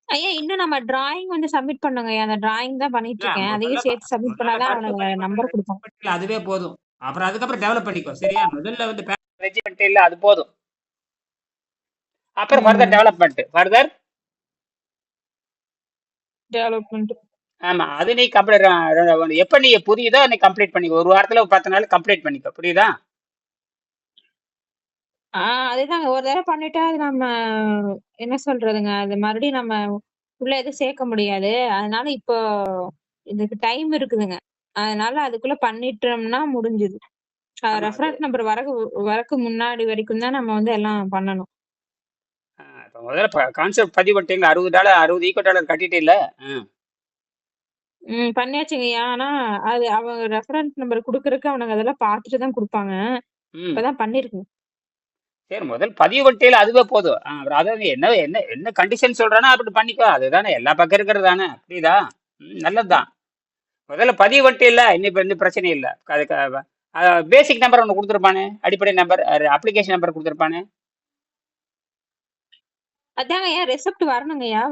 ஐயா இன்னும் நம்ம டிராயிங் வந்து சப்மிட் பண்ணோங்கய்யா. அந்த டிராயிங் தான் பண்ணிட்டு இல்ல இருக்கேன். முதல்ல அதையும் சேர்த்து சப்மிட் பண்ணா முதல்ல தான் கருத்து அவனுங்க பரிமாற்றம் நம்பர் குடுப்பாங்க. பண்ணிட்டீல, அதுவே போதும். அப்புறம் அதுக்கப்புறம் டெவலப் பண்ணிக்கோ. சரியா? முதல்ல வந்து ரெடி பண்ணிட்டீல்ல, அது போதும். அப்புறம் ஃபர்தர் ம். டெவலப்மெண்ட். Further development. ஆமா. அது நீ கம்ப்ளீட் எப்ப நீ புரியுதோ நீ கம்ப்ளீட் பண்ணிக்கோ. ஒரு வாரத்துல 10 நாள் கம்ப்ளீட் பண்ணிக்கோ. புரியுதா? ஆ அதுதாங்க. ஒரு தடவ பண்ணிட்டா அது நம்ம என்ன சொல்றதுங்க, அது மறுபடியும் நம்ம உள்ள எதுவும் சேர்க்க முடியாது. அதனால இப்போ இதுக்கு டைம் இருக்குதுங்க. அதனால அதுக்குள்ள பண்ணிட்டோம்னா முடிஞ்சுது. ஆமா. அது ரெஃபரன்ஸ் நம்பர் வரக்கு முன்னாடி வரைக்கும் தான் நம்ம வந்து எல்லாம் பண்ணணும். இப்ப முதல்ல கான்செப்ட் பதிவு பண்ணிட்டீங்களா? $60 60 ஈக்கோ டாலர் கட்டிட்டீல்ல? ம். பண்ணியாச்சுங்கய்யா. ஆனா அது அவங்க ரெஃபரன்ஸ் நம்பர் குடுக்குறக்கு அவனுங்க அதெல்லாம் பார்த்துட்டு தான் குடுப்பாங்க. ம். இப்பதான் பண்ணியிருக்கேன். சரி முதல் பதிவு பண்ணிட்டீல அதுவே போதும். அப்புறம் அதாவது என்ன என்ன என்ன கண்டிஷன் சொல்றானோ அப்படி பண்ணிக்கோ. அதுதானே எல்லா பக்கம் இருக்கிறது தானே. புரியுதா? நல்லதுதான். முதல்ல பதிவு பண்ணிட்டீல்ல இன்னும் பிரச்சனை இல்லை. அதுக்கு பேசிக் நம்பர் ஒன்று கொடுத்துருப்பானே, அடிப்படை நம்பர், அப்ளிகேஷன் நம்பர் கொடுத்துருப்பானே. அதாங்கய்யா ரெசிப்ட் வரணுங்கய்யா.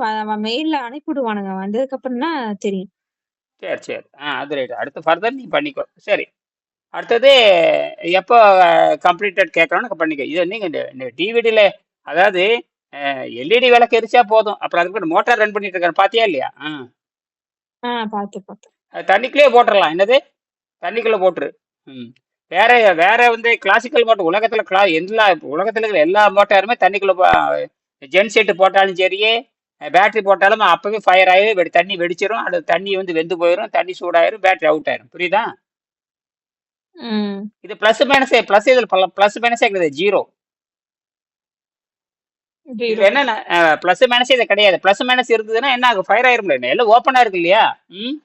மெயில்ல அனுப்பிவிடுவானுங்க. வந்ததுக்கப்புறம் தான் தெரியும். சரி சரி. அது ரைட். அடுத்து ஃபர்தர் நீ பண்ணிக்கோ. சரி. அடுத்தது எப்போ கம்ப்ளீட்டட் கேட்கறோன்னு பண்ணிக்கோ. இது நீங்க இந்த டிவிடியில் அதாவது எல்இடி விளக்கு எரிச்சா போதும். அப்புறம் அதுக்கு மோட்டார் ரன் பண்ணிட்டு இருக்காரு பாத்தியா இல்லையா? பார்த்தேன். அது தண்ணிக்குள்ளேயே போட்டுடலாம். என்னது? தண்ணிக்குள்ள போட்டுரு. ம். வேற வேற வந்து கிளாசிக்கல் மோட்டர் உலகத்துல உலகத்துல இருக்கிற எல்லா மோட்டாருமே தண்ணிக்குள்ள ஜென் செட் போட்டாலும் சரி, பேட்டரி போட்டாலும் அப்பவே ஃபயர் ஆகி தண்ணி வெடிச்சிரும். அது தண்ணி வந்து வெந்து போயிடும், தண்ணி சூடாயிரும், பேட்டரி அவுட் ஆயிரும். புரியுதா? ம். இது பிளஸ் மைனஸே பிளஸ் இதில் பிளஸ் மைனஸே கிடையாது, ஜீரோ. 0. இதுல என்ன பிளஸ் மைனஸ் இது கிடையாது. பிளஸ் மைனஸ் இருந்ததுன்னா என்ன ஆகும்? ஃபயர் ஆயிரும். எல்லாம் ஓப்பனா இருக்கு இல்லையா? ம்.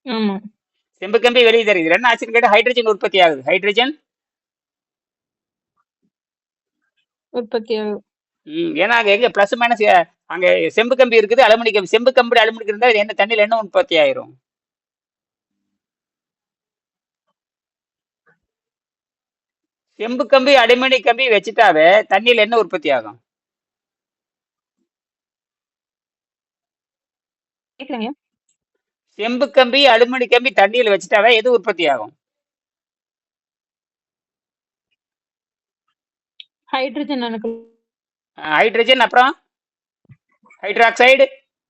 ஆமா. செம்பு கம்பி வெளியே தெரியுது. என்ன ஆச்சுன்னு கேட்டு ஹைட்ரஜன் உற்பத்தி ஆகுது. ஹைட்ரஜன். உற்பத்தி ஆகும். ஏன்னா அங்க எங்க பிளஸ் மைனஸ் அங்க செம்பு கம்பி இருக்குது, அலுமினியம் கம்பி. செம்பு கம்பி அலுமினியம் இருந்தா இது என்ன தண்ணியில என்ன உற்பத்தி ஆயிரும்? செம்பு கம்பி அலுமினியம் கம்பி வச்சுட்டாவே தண்ணியில என்ன உற்பத்தி ஆகும்? கேட்கலையா? செம்பு கம்பி அலுமினியம் கம்பி தண்ணியில வச்சுட்டாவே எது உற்பத்தி ஆகும்? ஹைட்ரஜன் அணுக்கள். ஹைட்ரஜன், அப்புறம் ஹைட்ராக்சைடு,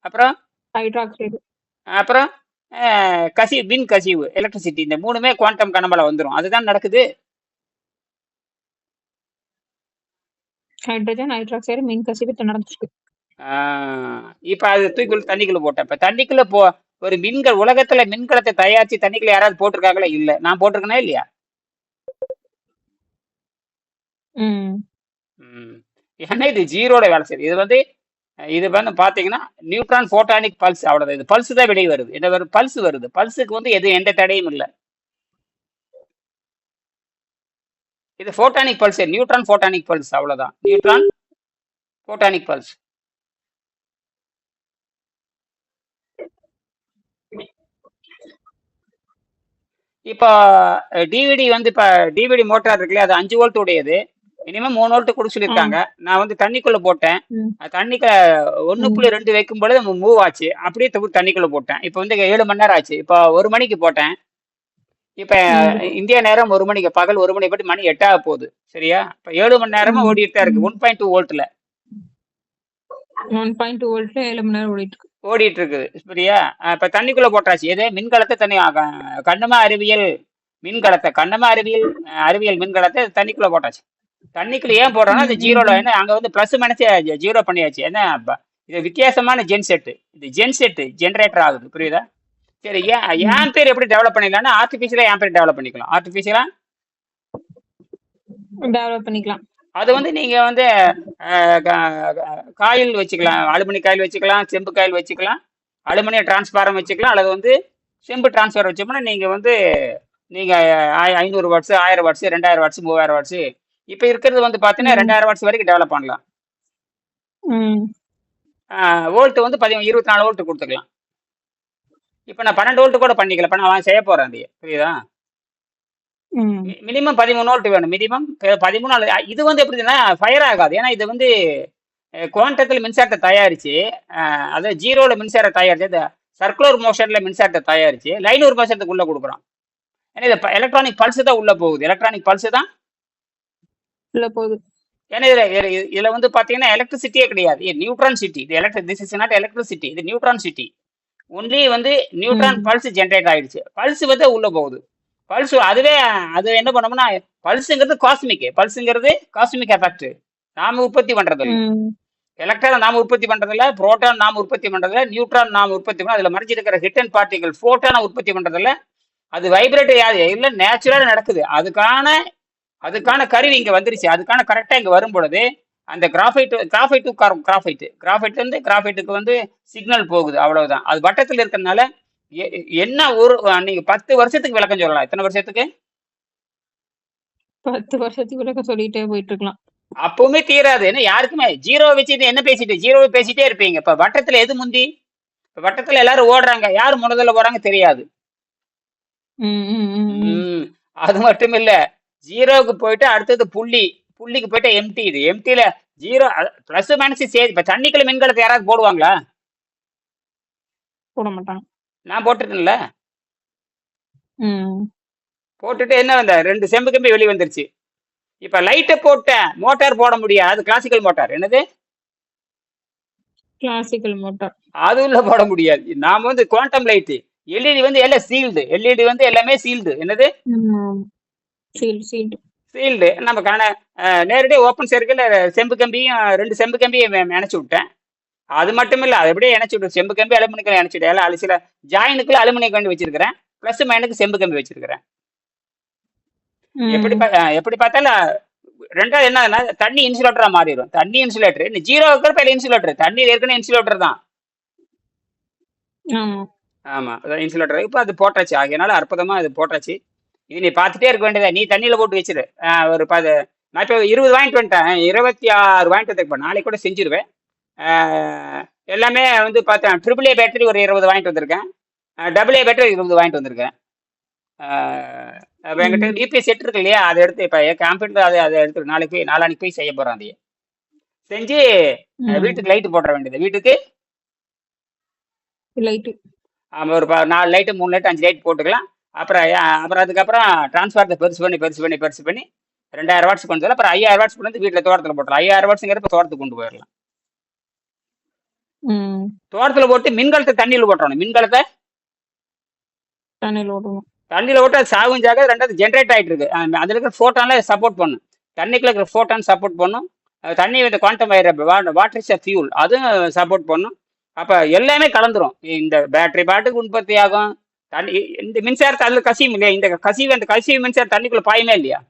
அப்புறம் ஹைட்ராக்சைடு. அப்புறம் கசிவு, மின் கசிவு, எலக்ட்ரிசிட்டி. இந்த மூணுமே குவாண்டம் கனமல வந்துடும். அதுதான் நடக்குது. ஹைட்ரஜன், ஹைட்ராக்சைடு, மின் கசிவு நடந்துச்சு. இப்ப அது தூக்கி தண்ணிக்குள்ள போட்டேன். இப்ப தண்ணிக்குள்ள ஒரு உலகத்துல மின்கலத்தை தயாரிச்சு தண்ணிக்குள்ள யாராவது போட்டிருக்காங்களா? இல்ல. நான் போட்டிருக்கேனா இல்லையா? ம். ஏன்னா இது ஜீரோட வேலை செய்யுது. இது வந்து பாத்தீங்கன்னா நியூட்ரான் போட்டானிக் பல்ஸ், அவ்வளவுதான். இது பல்ஸ் தான் வெளியே வருது. என்ன வருது? பல்ஸ் வருது. பல்ஸுக்கு வந்து எந்த தடையும் இல்லை. இது photonic pulse, neutron photonic pulse, அவ்வளவுதான். Neutron photonic pulse. இப்போ டிவிடி வந்து இப்ப டிவிடி மோட்டார் இருக்குல்லையா, அது 5 வோல்ட் உடையது. மினிமம் 3 வோல்ட் கொடுக்க ஆ. சொல்லியிருக்காங்க. நான் வந்து தண்ணிக்குள்ள போட்டேன். ம். தண்ணிக்கு ம். 1.2 வைக்கும் பொழுது மூவ் ஆச்சு. அப்படியே தண்ணிக்குள்ள போட்டேன். இப்போ வந்து 7 மணி நேரம் ஆச்சு. இப்போ 1 மணிக்கு போட்டேன். இப்ப ம். இந்தியா நேரம் 1 மணிக்கு, பகல் 1 மணி பட்டு மணி 8 ஆக போகுது. சரியா? இப்ப 7 மணி நேரமா ம். ஓடிட்டு தான் இருக்கு. ம். 1.2 வோல்ட்ல 1.2 வோல்ட்ல 7 மணி நேரம் ஓடிட்டு இருக்கு. ஓடிட்டு இருக்குது. சரியா? இப்ப தண்ணிக்குள்ள போட்டாச்சு. எது? மின்கலத்தை தண்ணி கண்ணமா அறிவியல் மின்கலத்தை, கண்ணமா அறிவியல் அறிவியல் மின்கலத்தை தண்ணிக்குள்ள போட்டாச்சு. தண்ணிக்குள்ள ஏன் போடுறோம்னா அது ம். ஜீரோல ம். என்ன அங்க வந்து பிளஸ் மைனஸ் ஜீரோ பண்ணியாச்சு. என்ன இது வித்தியாசமான ஜென் செட். இது ஜென் செட் ஜென்ரேட்டர் ஆகுது. புரியுதா? சரி. ம். ஏன் பேர் எப்படி டெவலப் பண்ணிக்கலாம்னா ஆர்டிபிஷியலா ஏன் பேர் டெவலப் பண்ணிக்கலாம். ஆர்டிபிஷியலா டெவலப் பண்ணிக்கலாம். அது வந்து நீங்க வந்து காயில் வச்சுக்கலாம். அலுமினிய காயில் வச்சுக்கலாம், செம்பு காயில் வச்சுக்கலாம், அலுமினிய டிரான்ஸ்பாரம் வச்சுக்கலாம், அல்லது வந்து செம்பு டிரான்ஸ்ஃபர் வச்சோம்னா நீங்க வந்து நீங்க 500 வாட்ஸ், 1000 வாட்ஸ், 2000 வாட்ஸ், 3000 வாட்ஸ். இப்ப இருக்கிறது வந்து பாத்தீங்கன்னா ம். 2000 வாட்ஸ் வரைக்கும் டெவலப் பண்ணலாம். ம். வோல்ட் வந்து 24 வோல்ட் கொடுத்துக்கலாம். இப்ப நான் 12 வோல்ட் கூட பண்ணிக்கல. இப்ப நான் செய்ய போறேன் அது. புரியுதா? ம். மினிமம் 13 வோல்ட் வேணும். மினிமம் 13. இது வந்து எப்படின்னா ஃபயர் ஆகாது. ஏன்னா இது வந்து குவாண்டத்தில் மின்சாரத்தை தயாரிச்சு அதாவது ஜீரோல மின்சாரம் தயாரிச்சு இந்த சர்க்குலர் மோஷன்ல மின்சாரத்தை தயாரிச்சு லைனூர் மோஷத்துக்கு உள்ள கொடுக்குறோம். ஏன்னா இது எலக்ட்ரானிக் பல்ஸ் தான் உள்ள போகுது. எலக்ட்ரானிக் பல்ஸ் தான் உள்ள போகுது. ஏன்னா இதுல வந்து பாத்தீங்கன்னா எலக்ட்ரிசிட்டியே கிடையாது. Neutron city. இது திஸ் இஸ் நாட் எலக்ட்ரிசிட்டி, இது நியூட்ரான் சிட்டி. ஒன்லி வந்து நியூட்ரான் ம். பல்ஸ் ஜென்ரேட் ஆயிடுச்சு. பல்ஸ் வந்து உள்ள போகுது. பல்ஸ் அதுவே அது என்ன பண்ணோம்னா பல்ஸுங்கிறது காஸ்மிக் எஃபெக்ட். நாம உற்பத்தி பண்றது இல்லை. ம். எலக்ட்ரான் நாம உற்பத்தி பண்றதில்ல, புரோட்டான் நாம உற்பத்தி பண்றதில்ல, நியூட்ரான் நாம உற்பத்தி பண்ண அதுல மறைஞ்சிருக்கிற ஹிட்டன் பார்ட்டிகல் போட்டான உற்பத்தி பண்றதில்ல. அது வைப்ரேட் இல்ல நேச்சுரலா நடக்குது. அதுக்கான கருவி இங்க வந்துருச்சு. அதுக்கான கரெக்டா இங்க வரும் பொழுது அந்த கிராஃபைட் வந்து கிராஃபைட்டுக்கு வந்து சிக்னல் போகுது. அவ்வளவுதான். அது வட்டத்தில் இருக்கிறதுனால என்ன ஒரு நீங்க 10 வருஷத்துக்கு விளக்கம் சொல்லலாம். எத்தனை வருஷத்துக்கு? 10 வருஷத்துக்கு விளக்கம் சொல்லிட்டே போயிட்டு இருக்கலாம். அப்பவுமே தீராது. ஏன்னா யாருக்குமே ஜீரோ வச்சுட்டு என்ன பேசிட்டு ஜீரோ பேசிட்டே இருப்பீங்க. இப்ப வட்டத்துல எது முந்தி? இப்ப வட்டத்துல எல்லாரும் ஓடுறாங்க. யாரு முதல்ல போறாங்க தெரியாது. ம், ம், ம், ம். அது மட்டும் இல்ல, ஜீரோவுக்கு போயிட்டு அடுத்தது புள்ளிக்கு போயிட்டு எம்டி. இது எம்டில ஜீரோ பிளஸ் மைனஸ் சேர்த்து இப்ப தண்ணிக்குள்ள மின்கலத்தை யாராவது போடுவாங்களா? போட மாட்டாங்க. நான் போட்டுட்டேன்ல. ம். போட்டுட்டு என்ன வந்த 2 செம்பு கம்பி வெளியே வந்துருச்சு. இப்ப லைட்டை போட்ட மோட்டார் போட முடியாது. அது கிளாசிக்கல் மோட்டார். என்னது? Classical motor. அது உள்ள போட முடியாது. நாம வந்து குவாண்டம் லைட். எல்இடி வந்து எல்லாம் சீல்டு. எல்இடி வந்து எல்லாமே சீல்டு. என்னது? சீல்டு. நமக்கான நேரடியாக ஓப்பன் சர்க்கிள் செம்பு கம்பியும் 2 செம்பு கம்பியும் இணைச்சு விட்டேன். அது மட்டும் இல்ல, அது எப்படியே இணைச்சு விட்டு செம்பு கம்பி அலுமினியம் இணைச்சுட்டேன். எல்லாம் சில ஜாயினுக்குள்ள அலுமினியம் கம்பி வச்சிருக்கிறேன். பிளஸ் மைனுக்கு செம்பு கம்பி வச்சிருக்கிறேன். எப்படி பார்த்தாலும் ரெண்டாவது என்ன தண்ணி இன்சுலேட்டரா மாறிடும். தண்ணி இன்சுலேட்டர் இந்த ஜீரோ இருக்கிறப்ப இன்சுலேட்டர். தண்ணி ஏற்கனவே இன்சுலேட்டர் தான். ஆமா, இன்சுலேட்டர். இப்ப அது போட்டாச்சு. ஆகையனால அற்புதமா அது போட்டாச்சு. இது நீ பார்த்துட்டே இருக்க வேண்டியதா. நீ தண்ணியில போட்டு வச்சிரு. ஒரு நான் இப்போ 20 வாங்கிட்டு வந்துட்டேன். 26 வாங்கிட்டு வந்து நாளைக்கு கூட செஞ்சிருவேன். எல்லாமே வந்து பார்த்தேன். ட்ரிபிள் ஏ பேட்டரி ஒரு 20 வாங்கிட்டு வந்திருக்கேன். டபுள் ஏ பேட்டரி 20 வாங்கிட்டு வந்திருக்கேன். என்கிட்ட யூபிஎஸ் செட் இருக்கு இல்லையா, அதை எடுத்து இப்போ கம்ப்யூட்டர் அதை எடுத்து நாளானிக்கு போய் செய்ய போகிறேன். அதையே செஞ்சு வீட்டுக்கு லைட்டு போட்டுற வேண்டியது. வீட்டுக்கு லைட்டு ஒரு 4 லைட்டு 3 லைட்டு 5 லைட் போட்டுக்கலாம். அப்புறம் அதுக்கப்புறம் டிரான்ஸ்ஃபார்மரை பெருசு பண்ணி 2000 வாட்ஸ் கொண்டு வரலாம். அப்புறம் 5000 வாட்ஸ் கொண்டு வந்து வீட்டில் தோட்டத்தில் போட்டுலாம். 5000 வாட்ஸுங்கிறப்ப தோட்டத்துக்கு கொண்டு போயிடலாம். தோட்டத்தில் போட்டு மின்கலத்தை தண்ணியில் போட்டுறணும். மின்கலத்தை தண்ணியில் போட்டு அது சாகும் ஜாக. ரெண்டாவது ஜென்ரேட் ஆகிட்டு இருக்கு. அதில் இருக்கிற ஃபோட்டான்ல சப்போர்ட் பண்ணும். தண்ணிக்குள்ள இருக்கிற ஃபோட்டான் சப்போர்ட் பண்ணும். தண்ணி வந்து குவாண்டம் வாட்டர் இஸ் ஃபியூல், அதுவும் சப்போர்ட் பண்ணும். அப்போ எல்லாமே கலந்துரும். இந்த பேட்டரி பாட்டுக்கு உற்பத்தி ஆகும். தண்ணி இந்த மின்சாரத்தை அதில் கசியும் இல்லையா? இந்த கசிவு மின்சாரம் தண்ணிக்குள்ள பாயுமே இல்லையா?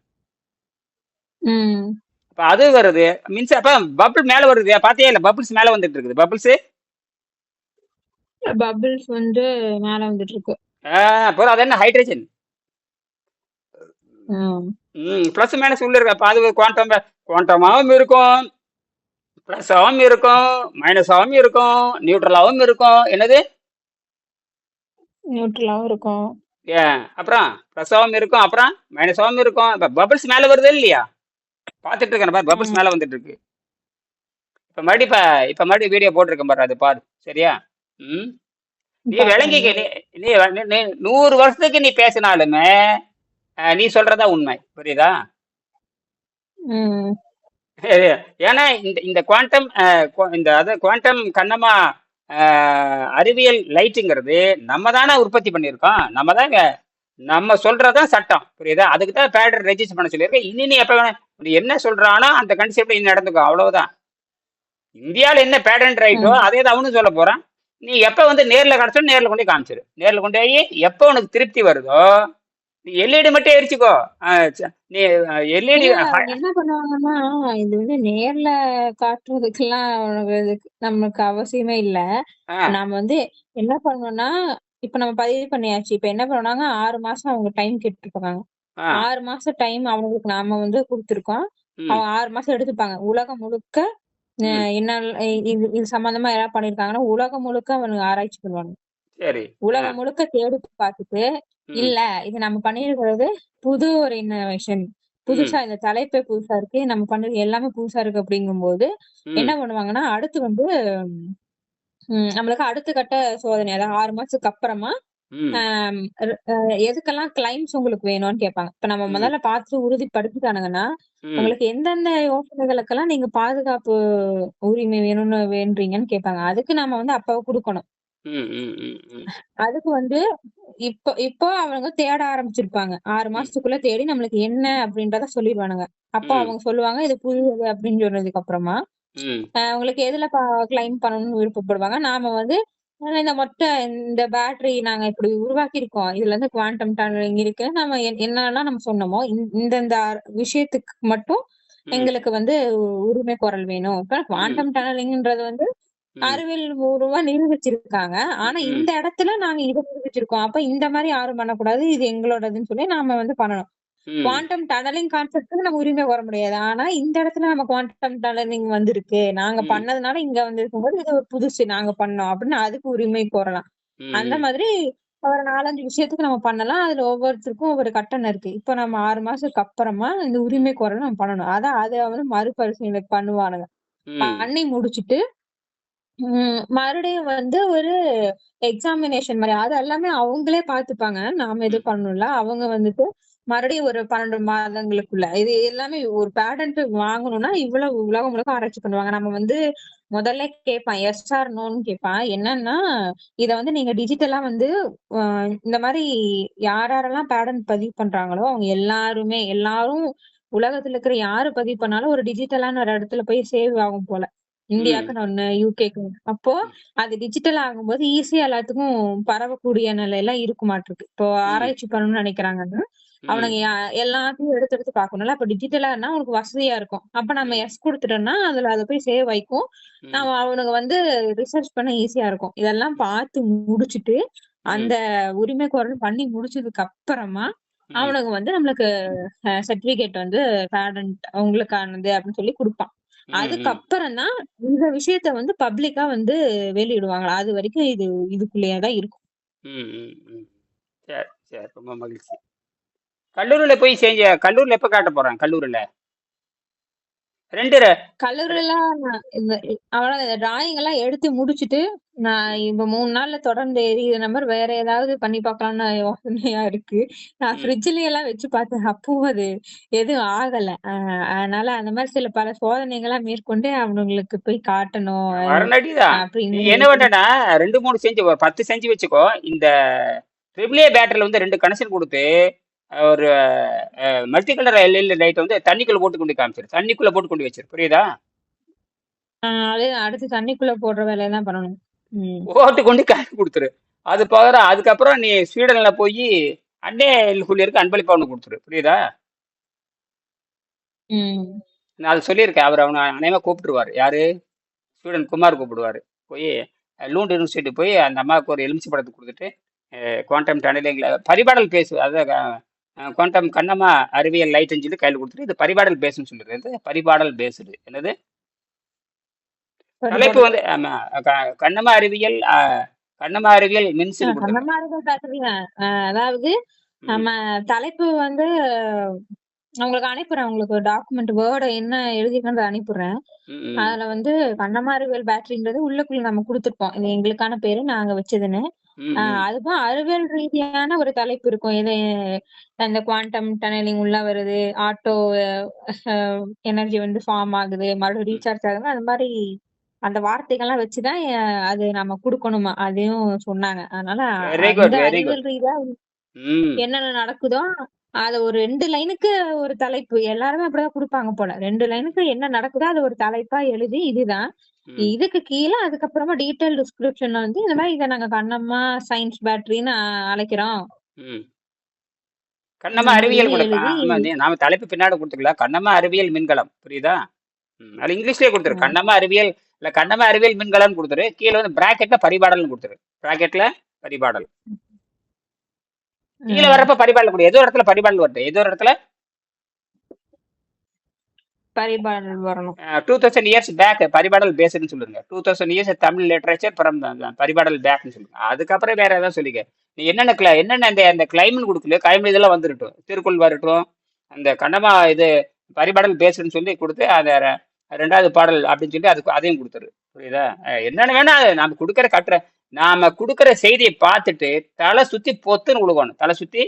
அப்போ அது வருது மின்சாரம். அப்போ பபிள் மேலே வருது. பார்த்தியா இல்லை? பபிள்ஸ் மேலே வந்துட்டு இருக்குது. பபிள்ஸ் வந்து மேலே வந்துட்டு இருக்கு. அது என்ன? ஹைட்ரஜன். பிளஸ் மைனஸ் உள்ள இருக்கு. அப்போ அது குவாண்டமாவும் இருக்கும், பிளஸாவும் இருக்கும், மைனஸாவும் இருக்கும், நியூட்ரலாவும் இருக்கும். என்னது? நியூட்ரலாவும் இருக்கும். அப்புறம் பிளஸாவும் இருக்கும், அப்புறம் மைனஸாவும் இருக்கும். இப்போ பபிள்ஸ் மேலே வருது இல்லையா? பார்த்துட்டு இருக்கேன் பாரு. பபிள்ஸ் மேலே வந்துட்டு இருக்கு. இப்போ மறுபடியும் வீடியோ போட்டிருக்கேன் பாரு. அது பாரு. சரியா? நீ விளங்கிக்க. நீ 100 வருஷத்துக்கு நீ பேசினாலுமே நீ சொல்றதா உண்மை. புரியுதா? ஏன்னா இந்த குவாண்டம் குவாண்டம் கண்ணமா அறிவியல் லைட்டுங்கிறது நம்ம தானே உற்பத்தி பண்ணியிருக்கோம். நம்ம சொல்றதான் சட்டம். புரியுதா? அதுக்கு தான் பேட்டர் ரெஜிஸ்டர் பண்ண சொல்லியிருக்கேன். இனி நீ எப்ப நீ என்ன சொல்றானோ அந்த கன்செப்ட் இனி நடந்துக்கும். அவ்வளவுதான். இந்தியாவில் என்ன பேட்டன்ட் ரைட்டோ அதே தான் அவனு சொல்ல போறான். நீ எப்ப வந்து நேர்ல கிடைச்சோ நேர்ல கொண்டு காமிச்சிரு. நேர்ல கொண்டு போய் எப்ப உனக்கு திருப்தி வருதோ நீ எல்இடி மட்டும் எரிச்சுக்கோ. நீ எல்இடி என்ன பண்ணுவாங்கன்னா, இது வந்து நேர்ல காட்டுறதுக்கெல்லாம் நமக்கு அவசியமே இல்ல. நாம வந்து என்ன பண்ணோம்னா, இப்ப நம்ம பதிவு பண்ணியாச்சு. இப்ப என்ன பண்ணுவாங்க, 6 மாசம் அவங்க டைம் கேட்டுருக்காங்க. 6 மாசம் டைம் அவங்களுக்கு நாம வந்து கொடுத்துருக்கோம். அவங்க 6 மாசம் எடுத்துப்பாங்க. உலகம் முழுக்க என்ன இது சம்பந்தமா யாராவது பண்ணிருக்காங்கன்னா உலகம் முழுக்க அவனுக்கு ஆராய்ச்சி பண்ணுவாங்க. உலகம் முழுக்க தேடி பார்த்துட்டு இல்ல இது நம்ம பண்ணிருக்கிறது புது ஒரு இன்னோவேஷன், ம். புதுசா இந்த தலைப்பே புதுசா இருக்கு. நம்ம பண்றது எல்லாமே புதுசா இருக்கு அப்படிங்கும்போது, என்ன ம். பண்ணுவாங்கன்னா, அடுத்து வந்து நம்மளுக்கு அடுத்த கட்ட சோதனை. அதாவது 6 மாசத்துக்கு அப்புறமா, ம். அம் ர் அ எதுக்கெல்லாம் கிளைம்ஸ் உங்களுக்கு வேணும்னு கேட்பாங்க. இப்ப நம்ம ம். முதல்ல பார்த்து உறுதிப்படுத்திட்டானுங்கன்னா, ம். உங்களுக்கு எந்தெந்த யோசனைகளுக்கெல்லாம் நீங்க பாதுகாப்பு உரிமை வேணும்னு வேண்டுறீங்கன்னு கேட்பாங்க. அதுக்கு நாம வந்து அப்ப குடுக்கணும். ம். ம். ம். ம். அதுக்கு வந்து இப்போ இப்போ அவங்க தேட ஆரம்பிச்சிருப்பாங்க. 6 ம். மாசத்துக்குள்ள தேடி நம்மளுக்கு என்ன அப்படின்றத சொல்லிருவானுங்க. அப்போ ம். அவங்க சொல்லுவாங்க, இது புதியது அப்படின்னு சொன்னதுக்கு அப்புறமா, ம். உங்களுக்கு எதுல கிளைம் பண்ணணும்னு விருப்பப்படுவாங்க. நாம வந்து இந்த இந்த பேட்டரி நாங்க இப்படி உருவாக்கியிருக்கோம். இதுல இருந்து குவாண்டம் டனலிங் இருக்கு. நம்ம என்னலாம் நம்ம சொன்னோமோ, இந்தந்த விஷயத்துக்கு மட்டும் ம். எங்களுக்கு வந்து உரிமை கோரல் வேணும். இப்ப ம். குவாண்டம் டனலிங்ன்றது வந்து ம். அறிவியல் பூர்வமா நிரூபிச்சிருக்காங்க. ஆனா ம். இந்த இடத்துல நாங்க இத நிரூபிச்சிருக்கோம். அப்ப இந்த மாரி யாரும் பண்ணக்கூடாது. இது எங்களோடதுன்னு சொல்லி நாம வந்து பண்ணணும். ம். குவாண்டம் டனலிங் கான்செப்ட்க்கு நம்ம உரிமை கோர முடியாது. ஆனா இந்த இடத்துல நம்ம குவாண்டம் டனலிங் வந்திருக்கு. நாங்க ம். பண்ணதுனால இங்க வந்திருக்கும்போது இது ஒரு புதுசு நாங்க பண்ணோம் அப்படின்னு அதுக்கு உரிமை கோரலாம். அந்த ம். மாதிரி ஒரு 4, 5 விஷயத்துக்கு நம்ம பண்ணலாம். அதுல ஒவ்வொருத்தருக்கும் ஒவ்வொரு கட்டணம் இருக்கு. இப்ப நம்ம 6 மாசத்துக்கு அப்புறமா இந்த ம். உரிமை கோரல் நம்ம பண்ணணும். அத வந்து மறுபரிசீலனை பண்ணுவானுங்க. ம். பண்ணி முடிச்சுட்டு மறுபடியும் வந்து ஒரு எக்ஸாமினேஷன் மாரி. அது எல்லாமே அவங்களே பார்த்துப்பாங்க. நாம ம். எதுவும் பண்ணணும்ல. அவங்க வந்துட்டு மறுபடியும் ஒரு 12 மாதங்களுக்குள்ள. இது எல்லாமே ஒரு பேட்டன்ட் வாங்கணும்னா, இவ்வளவு உலகம் முழுக்க ஆராய்ச்சி பண்ணுவாங்க. நம்ம வந்து முதல்ல கேட்பான். எஸ் ஆர் நோன்னு கேட்பான். என்னன்னா, இத வந்து நீங்க டிஜிட்டலா வந்து அ இந்த மாரி யாரெல்லாம் பேட்டன்ட் பதிவு பண்றாங்களோ, அவங்க எல்லாரும் உலகத்துல இருக்கிற யாரு பதிவு பண்ணாலும் ஒரு டிஜிட்டலான ஒரு இடத்துல போய் சேவ் ஆகும் போல. ம். இந்தியாக்குன்னு ஒண்ணு, யுகேக்கு ஒண்ணு. அப்போ அது டிஜிட்டல் ஆகும்போது ஈஸியா எல்லாத்துக்கும் பரவக்கூடிய நிலையில இருக்குமாட்டிருக்கு. இப்போ ம். ஆராய்ச்சி பண்ணணும்னு நினைக்கிறாங்கன்னா, ம். அவனுங்க எல்லாத்தையும் எடுத்து எடுத்து பார்க்கணும்ல. அப்ப டிஜிட்டலான்னா உனக்கு வசதியா இருக்கும். அப்ப நம்ம ம். எஸ் குடுத்துட்டோம்னா, அதுல அது போய் சேவ் ஆயிக்கும். ம். நம்ம அவனுங்க வந்து ரிசர்ச் பண்ண ஈஸியா இருக்கும். இதெல்லாம் பார்த்து முடிச்சுட்டு, ம். அந்த உரிமை கோரல் பண்ணி முடிச்சதுக்கு அப்புறமா, ம். அவனுங்க வந்து நம்மளுக்கு சர்டிபிகேட் வந்து பேரண்ட் உங்களுக்கானது அப்படின்னு சொல்லி குடுப்பான். ம். ம். அதுக்கப்புறம் தான் இந்த விஷயத்த வந்து பப்ளிக்கா வந்து வெளியிடுவாங்களாம். அதுவரைக்கும் இது இதுக்குள்ளேயே தான் இருக்கும். ம். ம். ம். சரி, சரி. ரொம்ப மகிழ்ச்சி. கல்லூரில எப்ப காட்ட போறாங்க கல்லூரில? 2 கல்லூரில நான் இந்த அவ்வளவுதான் இந்த டிராயிங் எல்லாம் எடுத்து முடிச்சுட்டு, நான் இப்ப 3 நாள்ல தொடர்ந்து எரியிற மாரி வேற ஏதாவது பண்ணி பார்க்கலாம்னு யோசனையா இருக்கு. நான் ம். ஃப்ரிட்ஜ்ல எல்லாம் வச்சு பார்த்தேன். அப்பவும் அது எதுவும் ஆகல. அதனால அந்த மாரி சில பல சோதனைகள்லாம் மேற்கொண்டு அவனுங்களுக்கு போய் காட்டணும். வரனடிதான். நீ அப்படின்னு என்ன பண்றேன்னா 2, 3 செஞ்சு ஒரு 10 செஞ்சு வச்சுக்கோ. இந்த ட்ரிபிள் ஏ பேட்டரில வந்து 2 கனெக்ஷன் குடுத்து, ஒரு மல்டி கலர் எல்இடி லைட் வந்து தண்ணிக்குள்ள போட்டு கொண்டு காமிச்சிரு. தண்ணிக்குள்ள போட்டு கொண்டு வச்சிரு. புரியுதா? அது அடுத்து தண்ணிக்குள்ள போடுற வேலைய தான் பண்ணணும். ம். போட்டு கொண்டு காட்டி குடுத்துரு. அது பகரம் அதுக்கப்புறம் நீ ஸ்வீடன்ல போயி அன்னே ஊழியருக்கு அன்பளிப்பா ஒண்ணு குடுத்துரு. புரியுதா? ம். நான் அத சொல்லியிருக்கேன். அவரு அவன அநேகமா கூப்பிட்டுருவாரு. யாரு? ஸ்டூடண்ட் குமார் கூப்பிடுவாரு. போய் லூண்ட் யூனிவர்சிட்டி போய் அந்த அம்மாவுக்கு ஒரு எலுமிச்சை பழத்தை குடுத்துட்டு, குவாண்டம் டனலிங்ல பரிபாடல் பேசு. அதான் குவாண்டம் கண்ணம்மா அறிவியல் லைட்ன்னு சொல்லி கையில குடுத்துட்டு, இது பரிபாடல் பேசுன்னு சொல்லுது. இது பரிபாடல் பேசுடு. என்னது? தலைப்பு பரிபாடல். வந்து ஆமா கண்ணம்மா அறிவியல் கண்ணம்மா அறிவியல் மின்சுன்னு அந்த குடுத்துருங்க. மாரி தான் பேசுறீங்க. அதாவது நம்ம ம். தலைப்பு வந்து உங்களுக்கு அனுப்பிடுறேன். உங்களுக்கு ஒரு டாக்குமெண்ட் வேர்ட் என்ன எழுதியிருக்கேன்றத அனுப்பிடுறேன். ம். அதுல வந்து கண்ணம்மா அறிவியல் பேட்டரின்றது உள்ளுக்குள்ள நம்ம குடுத்துருப்போம். இது எங்களுக்கான பேரு நாங்க வச்சதுன்னு. ம். ம். அதுவும் அறிவியல் ரீதியான ஒரு தலைப்பு இருக்கும். இது அந்த குவாண்டம் டனலிங் உள்ள வருது. ஆட்டோ ம். அ எனர்ஜி வந்து ஃபார்ம் ஆகுது. மறுபடியும் ம். ரீசார்ஜ் ஆகுது. அந்த மாரி அந்த வார்த்தைகள்லாம் வச்சு தான் அது நம்ம குடுக்கணுமா. அதையும் சொன்னாங்க. அதனால வெரி அந்த குட், வெரி குட். அறிவியல் ரீதியா ம். என்னென்ன நடக்குதோ, அத ஒரு 2 லைனுக்கு ஒரு தலைப்பு. எல்லாருமே அப்படிதான் குடுப்பாங்க போல. 2 லைனுக்கு என்ன நடக்குதோ அத ஒரு தலைப்பா எழுதி, இதுதான். ம். இதுக்கு கீழ அதுக்கப்புறமா டீட்டெயில் டிஸ்கிரிப்ஷன்ல வந்து இந்த மாரி இத நாங்க கண்ணம்மா சயன்ஸ் பேட்டரின்னு அழைக்கிறோம். ம். கண்ணம்மா அறிவியல் அப்படின்னு குடுப்பேன். எழுதி ஆமா நாம தலைப்பு பின்னாடி குடுத்துக்கலாம். கண்ணம்மா அறிவியல் மின்கலம். புரியுதா? அது இங்கிலீஷ்லயே குடுத்துரு. ம். கண்ணம்மா அறிவியல் இல்ல கண்ணம்மா அறிவியல் மின்கலம்னு குடுத்துரு. கீழ வந்து பிராக்கெட்ல பரிபாடல்னு குடுத்துரு. பிராக்கெட்ல பரிபாடல். கீழ ம். வர்றப்ப பரிபாடல் குடு. ஏதோ ஒரு இடத்துல பரிபாடல் வருது. ஏதோ ஒரு இடத்துல பரிபாடல் வரணும். 2000 இயர்ஸ் பேக் பரிபாடல் பேஸ்டுன்னு சொல்லுங்க. 2000 years Tamil literature from Paripadal பேக்னு சொல்லுங்க. அதுக்கப்புறம் வேற ஏதாவது சொல்லிக்க. நீ என்னென்ன என்னென்ன அந்த அந்த கிளைம்னு குடுக்கலையோ கிளைம் இதெல்லாம் வந்துரட்டும். திருக்குறள் வரட்டும். அந்த கண்ணமா இது பரிபாடல் பேசுன்னு சொல்லி கொடுத்து அதை ரெண்டாவது பாடல் அப்படின்னு சொல்லி அதுக்கு அதையும் கொடுத்துரு. புரியுதா? என்னன்னு வேணா நாம கொடுக்குற கட்டுற நாம கொடுக்குற செய்தியை பார்த்துட்டு தலை சுத்தி பொத்துன்னு விழுகணும். தலை சுத்தி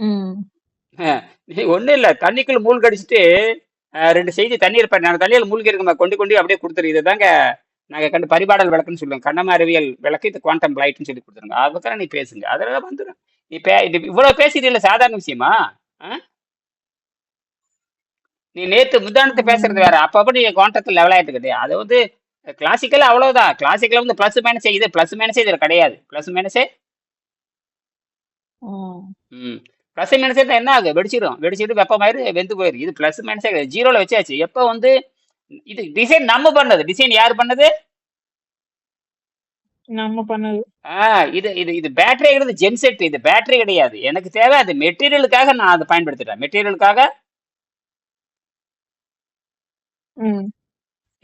ம். நீ ஒண்ணும் இல்ல, தண்ணிக்குள்ள மூழ்கடிச்சிட்டு ரெண்டு செய்தி தண்ணீர் நான் தண்ணியில் மூழ்கி இருக்குமா கொண்டு கொண்டு அப்படியே கொடுத்துரு. இதுதாங்க நாங்க கண்டு பரிபாடல் விளக்குன்னு சொல்லுவோம். கண்ணமா அறிவியல் விளக்கு, இது குவாண்டம் லைட்னு சொல்லி கொடுத்துருங்க. அதுக்காக நீ பேசுங்க, அதெல்லாம் வந்துடும். நீ இது இவ்வளவு பேசிட்டு இல்ல சாதாரண விஷயமா? நீ நேத்து முந்தானத்தை பேசுறது வேற, அப்பப்ப நீ குவாண்டத்தில் லெவல் ஆயிட்டு இருக்குது. அது வந்து கிளாசிக்கல் அவ்வளவுதான். கிளாசிக்கல் வந்து பிளஸ் மைனஸே, இது பிளஸ் மைனஸே இதுல கிடையாது. பிளஸ் மைனஸே பிளஸ் மைனஸே தான் என்ன ஆகும், வெடிச்சிடும். வெடிச்சிட்டு வெப்பமாயிரு வெந்து போயிரு. இது பிளஸ் மைனஸே கிடையாது, ஜீரோல வச்சாச்சு. எப்ப வந்து இது டிசைன் நம்ம பண்ணது, டிசைன் யார் பண்ணது? நம்ம பண்ணது. இது இது இது பேட்டரி கிடையாது, ஜென்செட். இது பேட்டரி கிடையாது. எனக்கு தேவை அது மெட்டீரியலுக்காக நான் அதை பயன்படுத்திட்டேன். மெட்டீரியலுக்காக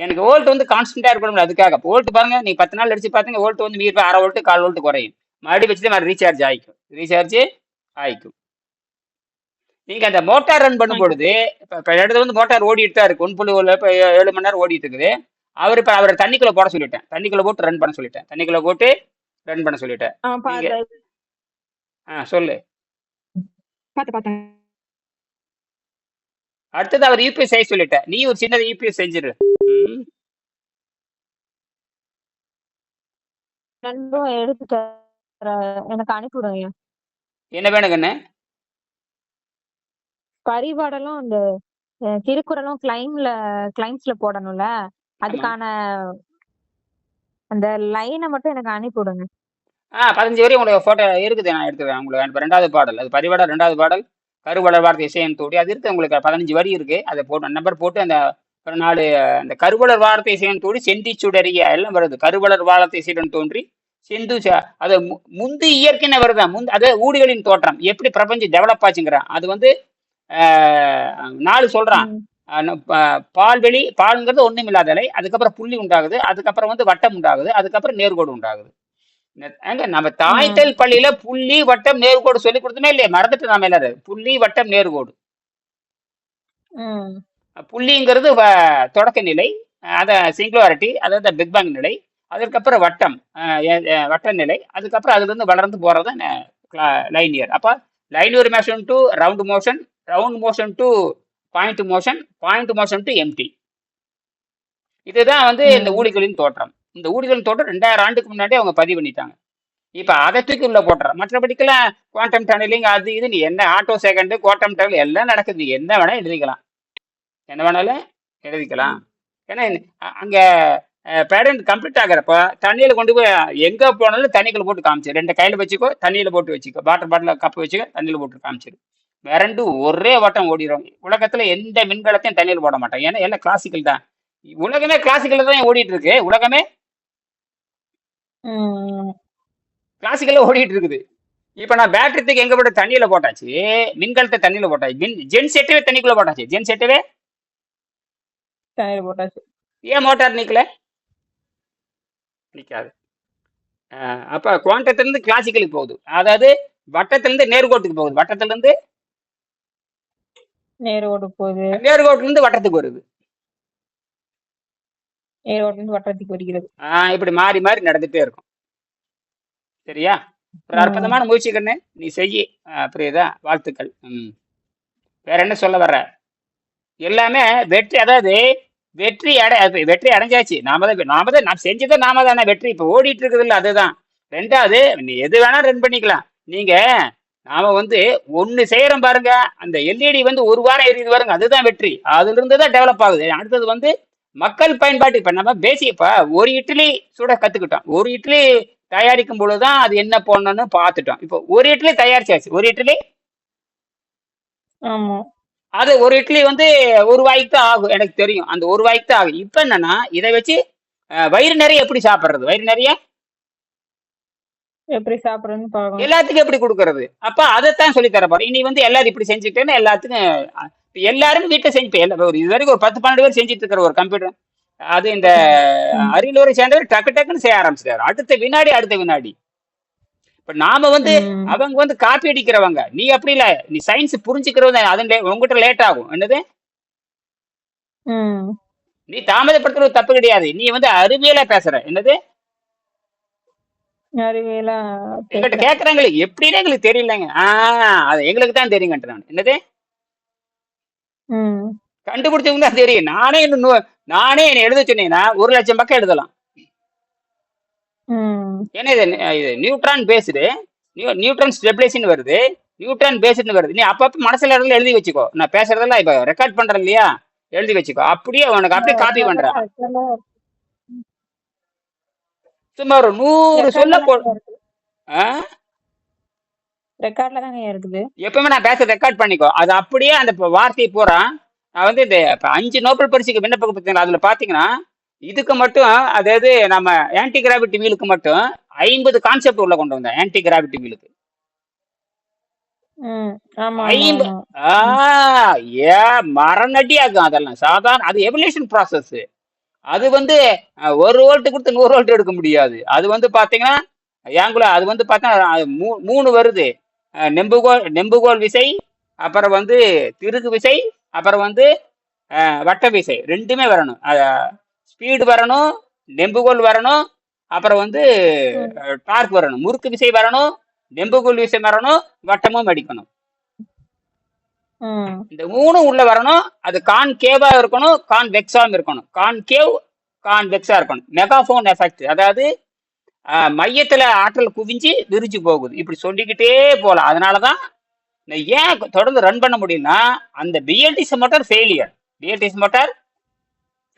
எனக்கு வோல்ட் வந்து கான்ஸ்டன்டா இருக்கணும். அதுக்காக வோல்ட் பாருங்க, நீ 10 நாள் அடிச்சு பாத்தீங்க, வோல்ட் வந்து மீறி 1/2 வோல்ட் 1/4 வோல்ட் குறையும். மறுபடியும் வச்சுட்டு மாதிரி ரீசார்ஜ் ஆயிக்கும், ரீசார்ஜ் ஆயிக்கும். நீங்க அந்த மோட்டார் ரன் பண்ணும் பொழுது இப்ப இடத்துல வந்து மோட்டார் ஓடிட்டு தான் இருக்கு. 1.7 மணி நேரம் ஓடிட்டு இருக்குது. இப்ப அவரை தண்ணிக்குள்ள போட சொல்லிட்டேன், தண்ணிக்குள்ள போட்டு ரன் பண்ண சொல்லிட்டேன், தண்ணிக்குள்ள போட்டு ரன் பண்ண சொல்லிட்டேன். சொல்லு. அடுத்தது அவர் யூபிஎஸ் செய்ய சொல்லிட்டேன், நீ ஒரு சின்னது யூபிஎஸ் செஞ்சிரு. எடுத்துட்டு எனக்கு அனுப்பிவிடுங்க. என்ன வேணுங்கண்ணே? பரிபாடலும் அந்த திருக்குறளும் கிளைம்ஸ்ல போடணும்ல, அதுக்கான அந்த லைனை மட்டும் எனக்கு அனுப்பிவிடுங்க. 15 வரையும் உங்களுக்கு போட்டோ இருக்குது, நான் எடுத்துக்கிறேன் உங்களுக்கு. 2வது பாடல், அது பரிபாடல் 2வது பாடல், கருவளர் வார்த்தை இசையன் தோடி, அது இருக்கு உங்களுக்கு. 15 வரி இருக்கு, அதை போட்டு நம்பர் போட்டு அந்த 4 அந்த கருவளர் வார்த்தை இசையன் தோடி செந்தி சுடறிய எல்லாம் வருது. கருவளர் வார்த்தை இசையுடன் தோன்றி செந்து அது முந்து இயற்கைன்னு வருதா, அது ஊடிகளின் தோற்றம் எப்படி பிரபஞ்சம் டெவலப் ஆச்சுங்கிறான். அது வந்து 4 சொல்றான். பால்வெளி, பாலுங்கிறது ஒண்ணும் இல்லாத அலை, அதுக்கப்புறம் புள்ளி உண்டாகுது, அதுக்கப்புறம் வந்து வட்டம் உண்டாகுது, அதுக்கப்புறம் நேர்கோடு உண்டாகுது. நம்ம தாய்த்தல் பள்ளியில புள்ளி வட்டம் நேர்கோடு சொல்லி கொடுத்தோமே இல்லையா, மறந்துட்டு நாம எல்லாரும். புள்ளி வட்டம் நேர்கோடு. புள்ளிங்கிறது தொடக்க நிலை, அத சிங்குலாரிட்டி, அதாவது பிக் பேங் நிலை. அதுக்கப்புறம் வட்டம், வட்ட நிலை. அதுக்கப்புறம் அதுல இருந்து வளர்ந்து போறது லைனியர். அப்ப linear motion to round motion, round motion to point motion, point motion to empty. இதுதான் வந்து இந்த ஊழிகளின் தோற்றம். இந்த ஊழிகளின் தோற்றம் 2000 ஆண்டுக்கு முன்னாடி அவங்க பதிவு பண்ணிட்டாங்க. இப்ப அதை தூக்கி உள்ள போட்டுற. மற்றபடிக்கெல்லாம் குவாண்டம் டனலிங் அது இது நீ என்ன ஆட்டோ செகண்ட் குவாண்டம் டனல் எல்லாம் நடக்குது. என்ன வேணா எழுதிக்கலாம், என்ன வேணாலும் எழுதிக்கலாம். ஏன்னா அங்க பேரண்ட் கம்ப்ளீட் ஆகிறப்ப தண்ணியில கொண்டு போய் எங்க போனாலும் தண்ணிக்குள்ள போட்டு காமிச்சிரு. 2 கையில வச்சுக்கோ, தண்ணியில போட்டு வச்சுக்கோ, வாட்டர் பாட்டில கப்பு வச்சுக்கோ, தண்ணியில போட்டு காமிச்சிரு. மிரண்டு ஒரே வட்டம் ஓடிடும். உலகத்துல எந்த மின்கலத்தையும் தண்ணியில் போட மாட்டாங்க, ஏன்னா எல்லாம் கிளாசிக்கல் தான். உலகமே கிளாசிக்கல்ல தான் ஓடிட்டு இருக்கு. உலகமே கிளாசிக்கல்ல ஓடிட்டு இருக்குது. இப்ப நான் பேட்டரிக்கு எங்க போட்டு தண்ணியில போட்டாச்சு, மின்கலத்தை தண்ணியில போட்டாச்சு, ஜென் செட்டவே தண்ணிக்குள்ள போட்டாச்சு, ஜென் செட்டவே தண்ணியில போட்டாச்சு. ஏன் மோட்டார் நிக்கல? நிக்காது. அப்ப குவாண்டத்துல இருந்து கிளாசிக்கலுக்கு போகுது, அதாவது வட்டத்துல இருந்து நேர்கோட்டுக்கு போகுது, வட்டத்துல இருந்து நேர்கோடு போகுது, நேர்கோட்டுல இருந்து வட்டத்துக்கு வருது, நேர்கோட்டுல இருந்து வட்டத்துக்கு வருகிறது. இப்படி மாறி மாறி நடந்துட்டே இருக்கும். சரியா? ஒரு அற்புதமான முயற்சி கண்ணு, நீ செய்ய. புரியுதா? வாழ்த்துக்கள். வேற என்ன சொல்ல வர்ற? எல்லாமே வெற்றி, அதாவது வெற்றி அடைஞ்சாச்சு. நாம தான் நான் செஞ்சதை நாம தானே வெற்றி. இப்ப ஓடிட்டு இருக்குது இல்ல, அதுதான். 2வது, நீ எது வேணா ரன் பண்ணிக்கலாம். நீங்க நாம வந்து ஒண்ணு செய்யறோம் பாருங்க, அந்த எல்இடி வந்து 1 வாரம் எரியுது பாருங்க, அதுதான் வெற்றி. அதுல இருந்துதான் டெவலப் ஆகுது. அடுத்தது வந்து மக்கள் பயன்பாட்டு. இப்ப நம்ம பேசியப்ப ஒரு இட்லி சுட கத்துக்கிட்டோம். ஒரு இட்லி தயாரிக்கும் பொழுதுதான் அது என்ன போடணும்னு பார்த்துட்டோம். இப்போ ஒரு இட்லி தயாரிச்சாச்சு. ஒரு இட்லி, அது ஒரு இட்லி வந்து 1 ரூபாய்க்கு தான் ஆகும், எனக்கு தெரியும். அந்த 1 ரூபாய்க்கு தான் ஆகும். இப்ப என்னன்னா, இதை வச்சு வயிறு நிறைய எப்படி சாப்பிடுறது, வயிறு நிறைய எப்படி சாப்பிடுறது, எல்லாத்துக்கும் எப்படி கொடுக்கறது. அப்ப அதைத்தான் சொல்லி தரப்போறேன். இனி வந்து எல்லாரும் இப்படி செஞ்சுட்டேன்னு எல்லாத்துக்கும், எல்லாரும் வீட்டை செஞ்சு இது வரைக்கும் ஒரு 10-12 பேர் செஞ்சுட்டு இருக்கிற ஒரு கம்ப்யூட்டர். அது இந்த அரியலூரை சேர்ந்தவர் டக்கு டக்குன்னு செய்ய ஆரம்பிச்சிட்டாரு. அடுத்த வினாடி. இப்ப இப்ப நாம வந்து ம். அவங்க வந்து காப்பி அடிக்கிறவங்க. நீ அப்படி இல்ல. நீ சயின்ஸ் புரிஞ்சுக்கிறது அது உங்ககிட்ட லேட் ஆகும். என்னது? ம். நீ தாமதப்படுத்துறது தப்பு கிடையாது. நீ வந்து அறிவியலா பேசுற. என்னது? அறிவியலா என்கிட்ட பேசுறேன். கேட்கறாங்களே எப்படின்னு எங்களுக்கு தெரியலங்க. அது எங்களுக்கு தான் தெரியுங்கன்ட்டு நான். என்னது? ம். கண்டுபிடிச்சவங்க தான் தெரியும். நானே என்ன எழுத சொன்னீங்கன்னா 1,00,000 பக்கம் எழுதலாம். ம். ஏன்னா இது நியூட்ரான் பேஸ்டு நியூட்ரான் ஸ்டெபிலைஸ்னு வருது. நியூட்ரான் பேஸ்டுன்னு வருது. நீ அப்பப்ப மனசுல இடத்துல எழுதி வச்சுக்கோ. நான் பேசுறதெல்லாம் இப்ப ரெக்கார்ட் பண்றேன் இல்லையா? எழுதி வச்சுக்கோ. அப்படியே உனக்கு அப்படியே காப்பி பண்றேன். சும்மா ஒரு 100 சொல்ல போ. ஆ? ரெக்கார்ட்ல தாங்க இருக்குது. எப்பவுமே நான் பேச ரெக்கார்ட் பண்ணிக்கோ. அது அப்படியே அந்த வார்த்தையை பூரா நான் வந்து இந்த 5 நோபல் பரிசுக்கு விண்ணப்பம் பார்த்தீங்களா? அதுல பாத்தீங்கன்னா இதுக்கு மட்டும் அதாவது நம்ம ஆன்டி கிராவிட்டி வீலுக்கு மட்டும் 50 கான்செப்ட் உள்ள கொண்டு வந்தேன். ஆன்டி கிராவிட்டி வீலுக்கு ம். ஆமா, ஆமா, 50 ஆமா. மரணடி ஆகும். அதெல்லாம் சாதாரண அது எவல்யூஷன் ப்ராசஸ். அது வந்து 1 வோல்ட் கொடுத்து 100 வோல்ட் எடுக்க முடியாது. அது வந்து பாத்தீங்கன்னா ஏங்குல அது வந்து பார்த்தா 3 வருது. நெம்புகோல் விசை, அப்புறம் வந்து திருகு விசை, அப்புறம் வந்து வட்ட விசை ரெண்டுமே வரணும். ஸ்பீடு வரணும், நெம்புகோல் வரணும், அப்புறம் வந்து டார்க் வரணும், முறுக்கு விசை வரணும், நெம்புகோல் விசை வரணும், வட்டமும் அடிக்கணும். இந்த 3 உள்ள வரணும். அது கான்கேவா இருக்கணும், கான்வெக்ஸாவும் இருக்கணும். கான்கேவ் கான்வெக்ஸா இருக்கணும். மெகாஃபோன் எஃபெக்ட், அதாவது மையத்துல ஆற்றல் குவிஞ்சு விரிஞ்சு போகுது. இப்படி சொல்லிக்கிட்டே போகலாம். அதனாலதான் ஏன் தொடர்ந்து ரன் பண்ண முடியும்னா அந்த BLDC motor failure. BLDC motor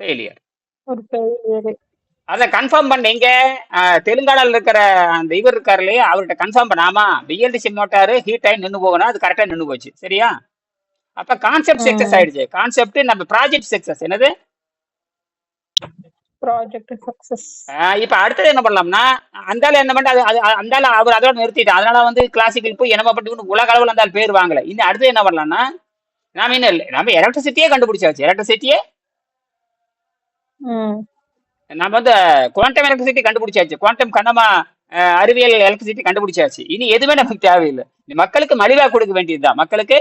failure. அதை கன்ஃபார்ம் பண்ண எங்க தெலுங்கானால இருக்கிற அந்த இவர் இருக்காரு இல்லையா, அவர்கிட்ட கன்ஃபார்ம் பண்ணாமா பிஎல்டிசி மோட்டார் ஹீட் ஆகி நின்று போகணும். அது கரெக்டா நின்று போச்சு. சரியா? அப்ப கான்செப்ட் சக்சஸ் ஆயிடுச்சு. கான்செப்ட் நம்ம ப்ராஜெக்ட் சக்சஸ். என்னது? Project success. இப்ப அடுத்தது என்ன பண்ணலாம்னா அந்தால என்ன பண்ண அந்தால அவர் அதோட நிறுத்திட்டு, அதனால வந்து கிளாசிக்கல் போய் என்ன பட்டு உலக அளவில் அந்த பேர் வாங்கல. இந்த அடுத்தது என்ன பண்ணலாம்னா நம்ம எலக்ட்ரிசிட்டியே கண்டுபிடிச்சாச்சு. எலக்ட்ரிசிட்டியே நம்ம வந்து குவாண்டம் எலக்ட்ரிசிட்டி கண்டுபிடிச்சாச்சு. குவாண்டம் கண்ணமா அறிவியல் எலக்ட்ரிசிட்டி கண்டுபிடிச்சாச்சு. இனி எதுவுமே நமக்கு தேவையில்லை. மக்களுக்கு மலிவா கொடுக்க வேண்டியதுதான். மக்களுக்கு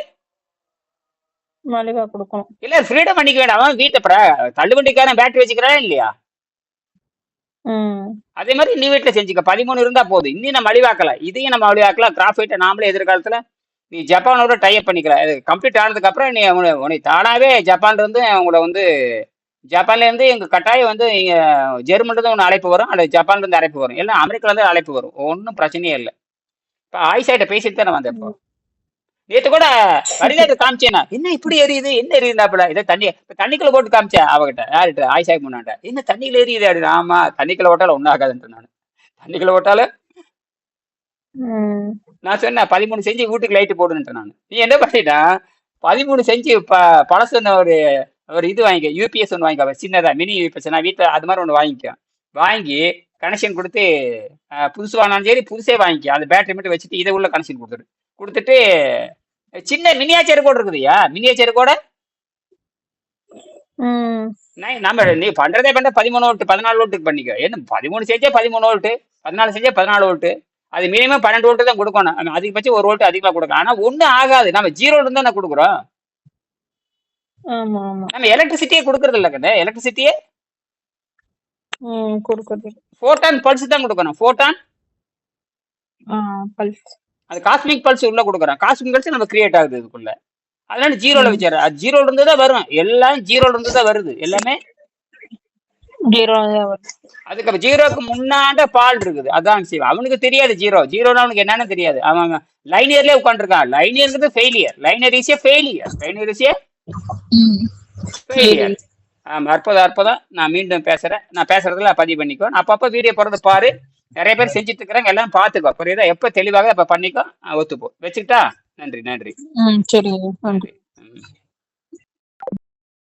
மலிவா கொடுக்கணும். இல்ல ஃப்ரீடம் பண்ணிக்க வேண்டாம். வீட்டை தள்ளுவண்டிக்காரன் பேட்டரி வச்சுக்கிறான் இல்லையா? அதே மாதிரி நீ வீட்டுல செஞ்சுக்க. 13 இருந்தா போதும். இன்னும் நம்ம மலிவாக்கலாம். இதையும் நம்ம மலிவாக்கலாம். கிராஃபைட்டை நாமளே எதிர்காலத்துல நீ ஜப்பானோட டைப் பண்ணிக்கலாம். இது கம்ப்ளீட் ஆனதுக்கு அப்புறம் நீ உனக்கு தானாவே ஜப்பான்ல இருந்து உங்களை வந்து ஜப்பான்ல இருந்து எங்க கட்டாயம் வந்து இங்க ஜெர்மன்ல இருந்து ஒன்று அழைப்பு வரும், அல்லது ஜப்பான்ல இருந்து அழைப்பு வரும், இல்லை அமெரிக்கால இருந்து அழைப்பு வரும். ஒன்றும் பிரச்சனையே இல்லை. இப்ப ஆயிஷாட்ட பேசிட்டு தானே வந்தேன். இப்போ நேற்று கூட வரிதாட்டு காமிச்சேனா, என்ன இப்படி எரியுது, என்ன எரியுதாப்புல, இதை தண்ணிக்குள்ள போட்டு காமிச்சேன் அவகிட்ட. யார்கிட்ட? ஆயிஷாக்கு முன்னாட்ட. என்ன தண்ணிக்குள்ள எரியுது அப்படின்னு. ஆமா, தண்ணிக்குள்ள ஓட்டாலும் ஒன்றும் ஆகாதுன்ட்டு நான். தண்ணிக்குள்ள ஓட்டாலும் நான் சொன்னேன் 13 செஞ்சு வீட்டுக்கு லைட்டு போடுன்ட்டு நான். நீ என்ன பண்ணிட்டா 13 செஞ்சு பழசு ஒரு இது வாங்கிக்க, யூபிஎஸ் ஒன்று வாங்கிக்க, சின்னதா மினி யூபிஎஸ். நான் வீட்டில் அது மாதிரி ஒன்று வாங்கிக்க. வாங்கி கனெக்ஷன் கொடுத்து புதுசு வாங்கினாலும் சரி புதுசே வாங்கிக்க. அந்த பேட்டரி மட்டும் வச்சுட்டு இதை உள்ள கனெக்ஷன் கொடுத்துட்டு சின்ன மினியேச்சர் கோட் இருக்குதுயா. மினியேச்சர் கோட நம்ம நீ பண்றதே பண்ண 13 வோல்ட் 14 வோல்ட்டுக்கு பண்ணிக்க. என்ன 13 செஞ்சா 13 வோல்ட், 14 செஞ்சா 14 வோல்ட். அது மினிமம் 12 வோல்ட் தான் கொடுக்கணும். அதிகபட்சம் 1 வோல்ட் அதிகமா கொடுக்கலாம். ஆனா ஒன்றும் ஆகாது. நம்ம 0 இருந்தா நான் கொடுக்குறோம். நம்ம எலக்ட்ரிசிட்டியே கொடுக்கறது இல்ல கண்ணு. எலக்ட்ரிசிட்டியே போட்டான் பல்ஸ் தான் கொடுக்கணும். போட்டான் பல்ஸ், அது காஸ்மிக் பல்ஸ் உள்ள கொடுக்குறோம். காஸ்மிக் பல்ஸ் நம்ம கிரியேட் ஆகுது இதுக்குள்ள. அதனால 0ல வச்சாரு. அது 0ல இருந்து தான் வரும். எல்லாம் 0ல இருந்து தான் வருது. எல்லாமே 0. அதுக்கு 0க்கு முன்னாண்ட பால் இருக்குது. அதான் சிவம். அவனுக்கு தெரியாது 0 அவனுக்கு என்னன்னு தெரியாது. அவன் லைனியர்லயே உட்காந்துருக்கான். லைனியர்ங்கிறது failure. Linear is a failure. Linear is a failure. அற்புதம். நான் மீண்டும் பேசுறேன். நான் பேசுறதுல பதிவு பண்ணிக்கோ. அப்பப்ப வீடியோ போறது பாரு. நிறைய பேர் செஞ்சுட்டு இருக்கிறாங்க. எல்லாம் பாத்துக்கோ. புரியுதா? எப்ப தெளிவாக அப்ப பண்ணிக்கோ. ஒத்துப்போ. வச்சுக்கிட்டா. நன்றி. சரி.